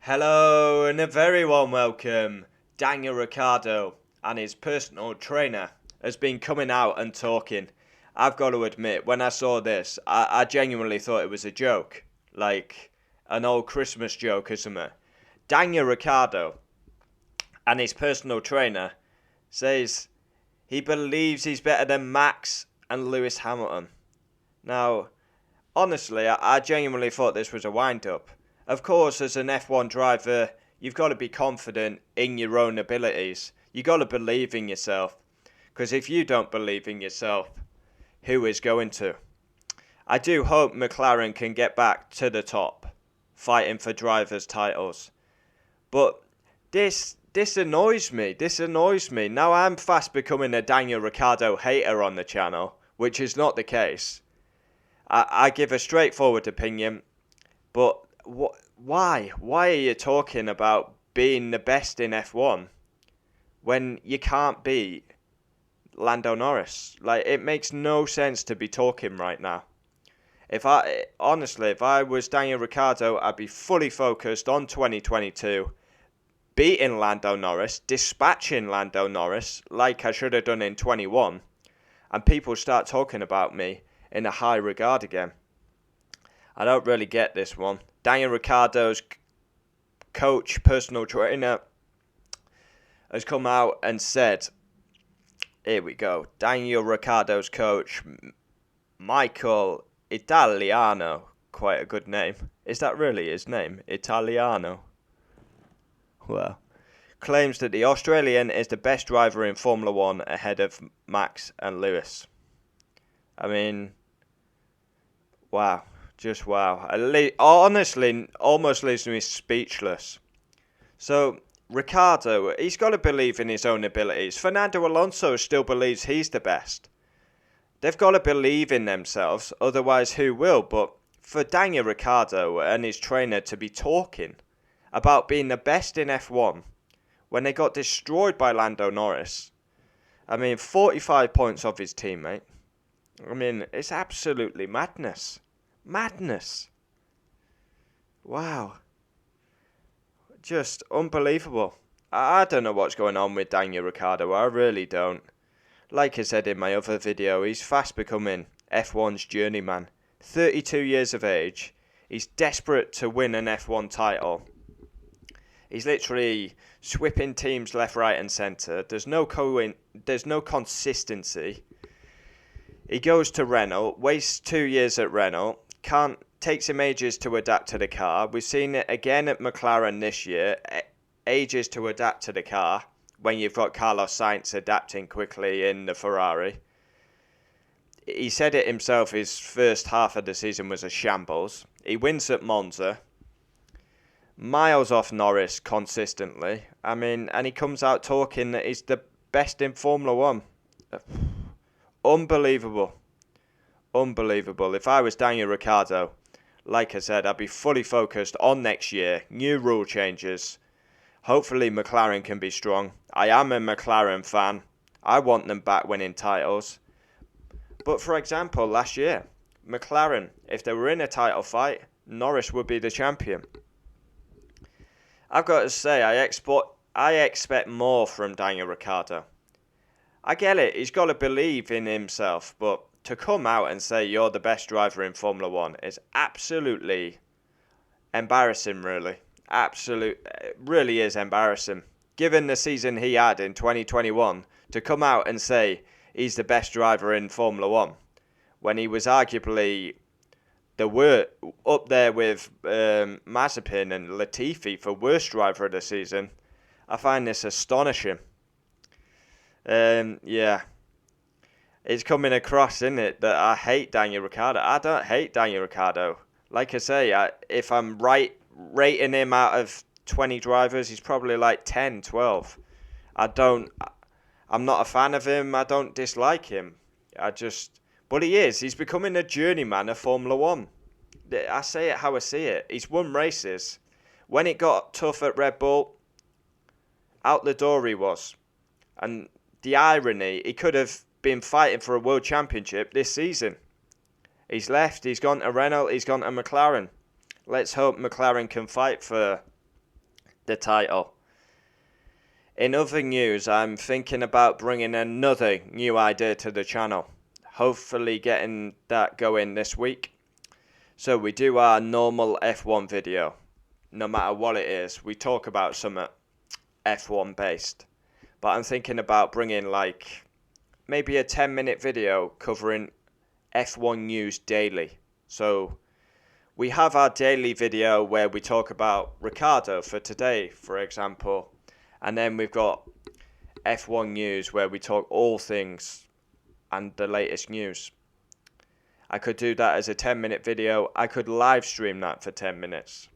Hello and a very warm welcome. Daniel Ricciardo and his personal trainer has been coming out and talking. I've got to admit, when I saw this, I genuinely thought it was a joke. Like an old Christmas joke or something. Daniel Ricciardo and his personal trainer says he believes he's better than Max and Lewis Hamilton. Now, honestly, I genuinely thought this was a wind-up. Of course, as an F1 driver, you've got to be confident in your own abilities. You've got to believe in yourself. Because if you don't believe in yourself, who is going to? I do hope McLaren can get back to the top, fighting for drivers' titles. But this annoys me. This annoys me. Now I'm fast becoming a Daniel Ricciardo hater on the channel, which is not the case. I give a straightforward opinion, but why? Why are you talking about being the best in F1 when you can't beat Lando Norris? Like, it makes no sense to be talking right now. If I was Daniel Ricciardo, I'd be fully focused on 2022, beating Lando Norris, dispatching Lando Norris like I should have done in 21, and people start talking about me in a high regard again. I don't really get this one. Daniel Ricciardo's coach, personal trainer, has come out and said, here we go, Daniel Ricciardo's coach, Michael Italiano, quite a good name. Is that really his name? Italiano? Well, claims that the Australian is the best driver in Formula 1 ahead of Max and Lewis. I mean, wow. Just wow. Honestly, almost leaves me speechless. So, Ricciardo, he's got to believe in his own abilities. Fernando Alonso still believes he's the best. They've got to believe in themselves, otherwise who will? But for Daniel Ricciardo and his trainer to be talking about being the best in F1 when they got destroyed by Lando Norris, 45 points off his teammate. It's absolutely madness. Madness. Wow. Just unbelievable. I don't know what's going on with Daniel Ricciardo. I really don't. Like I said in my other video, he's fast becoming F1's journeyman. 32 years of age. He's desperate to win an F1 title. He's literally sweeping teams left, right and centre. There's no consistency. He goes to Renault, wastes 2 years at Renault, takes him ages to adapt to the car. We've seen it again at McLaren this year, ages to adapt to the car when you've got Carlos Sainz adapting quickly in the Ferrari. He said it himself, his first half of the season was a shambles. He wins at Monza, miles off Norris consistently. And he comes out talking that he's the best in Formula 1. Unbelievable. Unbelievable. If I was Daniel Ricciardo, like I said, I'd be fully focused on next year, new rule changes. Hopefully McLaren can be strong. I am a McLaren fan. I want them back winning titles. But for example, last year, McLaren, if they were in a title fight, Norris would be the champion. I've got to say, I expect more from Daniel Ricciardo. I get it, he's got to believe in himself, but to come out and say you're the best driver in Formula 1 is absolutely embarrassing, really. It really is embarrassing. Given the season he had in 2021, to come out and say he's the best driver in Formula 1, when he was arguably up there with Mazepin and Latifi for worst driver of the season, I find this astonishing. Yeah. It's coming across, isn't it, that I hate Daniel Ricciardo. I don't hate Daniel Ricciardo. Like I say, if I'm rating him out of 20 drivers, he's probably like 10, 12. I'm not a fan of him. I don't dislike him. But he is. He's becoming a journeyman of Formula 1. I say it how I see it. He's won races. When it got tough at Red Bull, out the door he was. And the irony, he could have been fighting for a world championship this season. He's left, he's gone to Renault, he's gone to McLaren. Let's hope McLaren can fight for the title. In other news, I'm thinking about bringing another new idea to the channel. Hopefully getting that going this week. So we do our normal F1 video. No matter what it is, we talk about something F1 based. But I'm thinking about bringing like maybe a 10-minute video covering F1 news daily. So we have our daily video where we talk about Ricciardo for today, for example. And then we've got F1 news where we talk all things and the latest news. I could do that as a 10-minute video. I could live stream that for 10 minutes.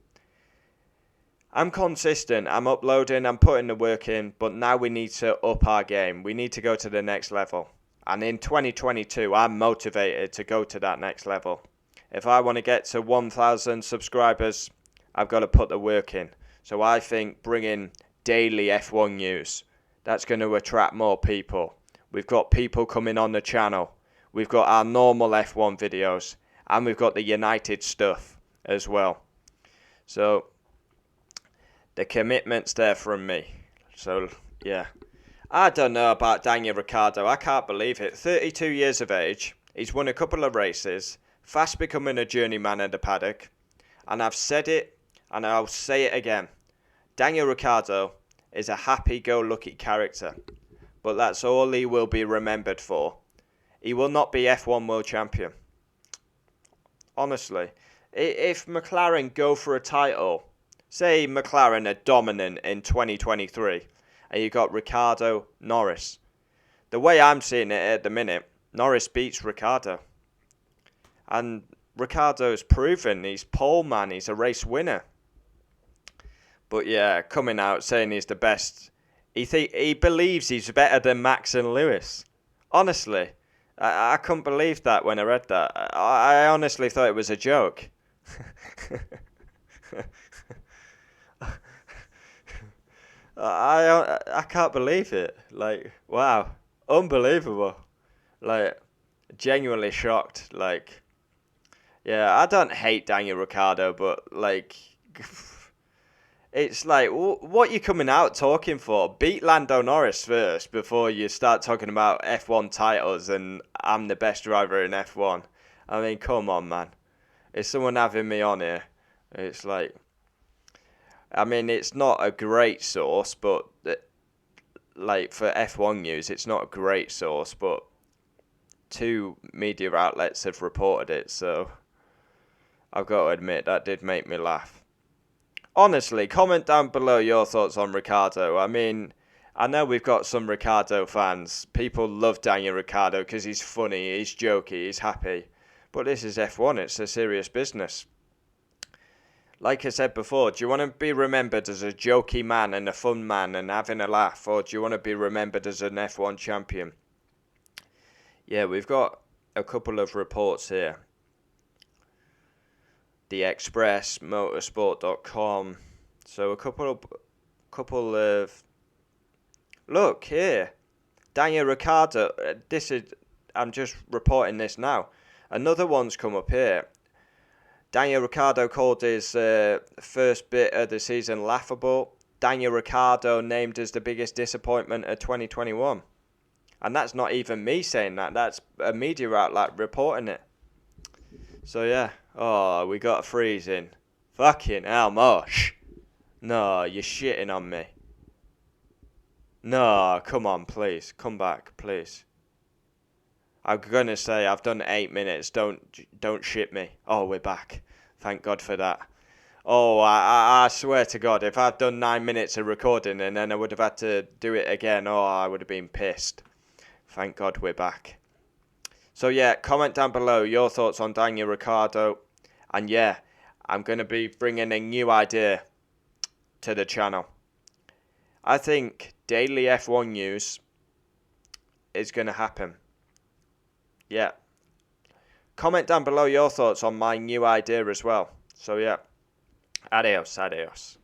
I'm consistent. I'm uploading. I'm putting the work in. But now we need to up our game. We need to go to the next level. And in 2022, I'm motivated to go to that next level. If I want to get to 1,000 subscribers, I've got to put the work in. So I think bringing daily F1 news, that's going to attract more people. We've got people coming on the channel. We've got our normal F1 videos. And we've got the United stuff as well. So the commitment's there from me. So, yeah. I don't know about Daniel Ricciardo. I can't believe it. 32 years of age. He's won a couple of races. Fast becoming a journeyman in the paddock. And I've said it, and I'll say it again. Daniel Ricciardo is a happy-go-lucky character. But that's all he will be remembered for. He will not be F1 World Champion. Honestly. If McLaren go for a title, say McLaren are dominant in 2023, and you got Ricciardo, Norris. The way I'm seeing it at the minute, Norris beats Ricciardo. And Ricciardo's proven he's pole man, he's a race winner. But yeah, coming out saying he's the best. He believes he's better than Max and Lewis. Honestly, I couldn't believe that when I read that. I honestly thought it was a joke. I can't believe it. Like, wow, unbelievable. Like, genuinely shocked. Like, yeah, I don't hate Daniel Ricciardo, but like, it's like, what you coming out talking for? Beat Lando Norris first before you start talking about F1 titles and I'm the best driver in F1. I mean, come on, man. Is someone having me on here? It's like, I mean, it's not a great source, but like for F1 news, it's not a great source, but 2 media outlets have reported it, so I've got to admit that did make me laugh. Honestly, comment down below your thoughts on Ricciardo. I mean, I know we've got some Ricciardo fans. People love Daniel Ricciardo because he's funny, he's jokey, he's happy. But this is F1, it's a serious business. Like I said before, do you want to be remembered as a jokey man and a fun man and having a laugh? Or do you want to be remembered as an F1 champion? Yeah, we've got a couple of reports here. The Express, motorsport.com. So a couple of look here. Daniel Ricciardo, I'm just reporting this now. Another one's come up here. Daniel Ricciardo called his first bit of the season laughable. Daniel Ricciardo named as the biggest disappointment of 2021. And that's not even me saying that. That's a media outlet reporting it. So yeah. Oh, we got a freeze in. Fucking hell, Mosh. No, you're shitting on me. No, come on, please. Come back, please. I'm going to say I've done 8 minutes. Don't shit me. Oh, we're back. Thank God for that. Oh, I swear to God, if I'd done 9 minutes of recording and then I would have had to do it again, oh, I would have been pissed. Thank God we're back. So yeah, comment down below your thoughts on Daniel Ricciardo. And yeah, I'm going to be bringing a new idea to the channel. I think daily F1 news is going to happen. Yeah. Comment down below your thoughts on my new idea as well. So yeah, adios.